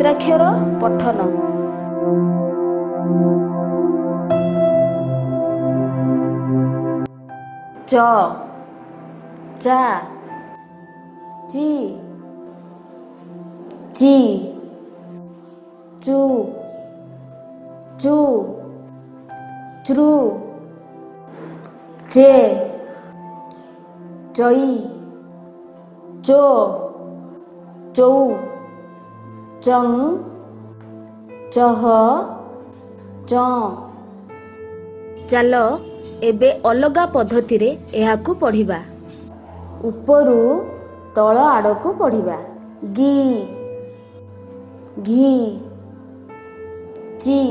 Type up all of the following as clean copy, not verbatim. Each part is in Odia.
ମାତ୍ରାକ୍ଷର ପଠନ। च चा ची ची चू चू च्रू चे चई चो चौ चंग चह चं। ଚାଲ ଏବେ ଅଲଗା ପଦ୍ଧତିରେ ଏହାକୁ ପଢ଼ିବା। ଉପରୁ ତଳ ଆଡ଼କୁ ପଢ଼ିବା। ଗି ଘି ଚି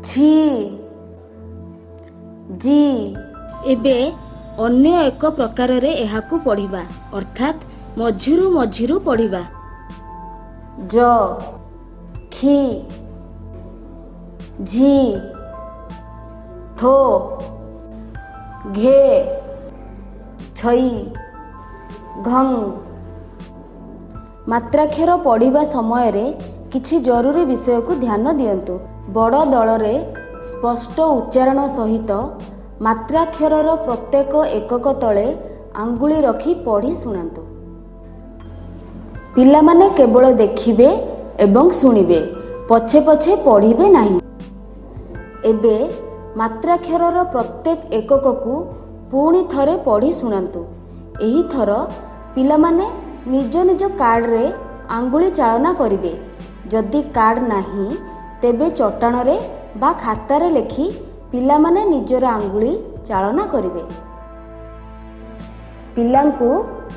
ଛି ଜି। ଏବେ ଅନ୍ୟ ଏକ ପ୍ରକାରରେ ଏହାକୁ ପଢ଼ିବା, ଅର୍ଥାତ୍ ମଝିରୁ ମଝିରୁ ପଢ଼ିବା। ଜ ଖି ଝି ଠୋ ଘେ ଛଇ ଘଂ। ମାତ୍ରାକ୍ଷର ପଢ଼ିବା ସମୟରେ କିଛି ଜରୁରୀ ବିଷୟକୁ ଧ୍ୟାନ ଦିଅନ୍ତୁ। ବଡ଼ ଦଳରେ ସ୍ପଷ୍ଟ ଉଚ୍ଚାରଣ ସହିତ ମାତ୍ରାକ୍ଷରର ପ୍ରତ୍ୟେକ ଏକକ ତଳେ ଆଙ୍ଗୁଳି ରଖି ପଢ଼ି ଶୁଣାନ୍ତୁ। ପିଲାମାନେ କେବଳ ଦେଖିବେ ଏବଂ ଶୁଣିବେ, ପଛେ ପଛେ ପଢ଼ିବେ ନାହିଁ। ଏବେ ମାତ୍ରାକ୍ଷରର ପ୍ରତ୍ୟେକ ଏକକକୁ ପୁଣି ଥରେ ପଢ଼ି ଶୁଣାନ୍ତୁ। ଏହି ଥର ପିଲାମାନେ ନିଜ ନିଜ କାର୍ଡ଼ରେ ଆଙ୍ଗୁଳି ଚାଳନା କରିବେ। ଯଦି କାର୍ଡ଼ ନାହିଁ ତେବେ ଚଟାଣରେ ବା ଖାତାରେ ଲେଖି ପିଲାମାନେ ନିଜର ଆଙ୍ଗୁଳି ଚାଳନା କରିବେ। ପିଲାଙ୍କୁ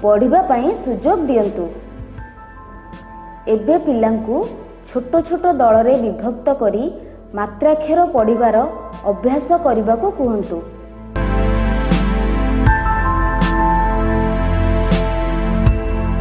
ପଢ଼ିବା ପାଇଁ ସୁଯୋଗ ଦିଅନ୍ତୁ। ଏବେ ପିଲାଙ୍କୁ ଛୋଟ ଛୋଟ ଦଳରେ ବିଭକ୍ତ କରି ମାତ୍ରାକ୍ଷର ପଢ଼ିବାର ଅଭ୍ୟାସ କରିବାକୁ କୁହନ୍ତୁ।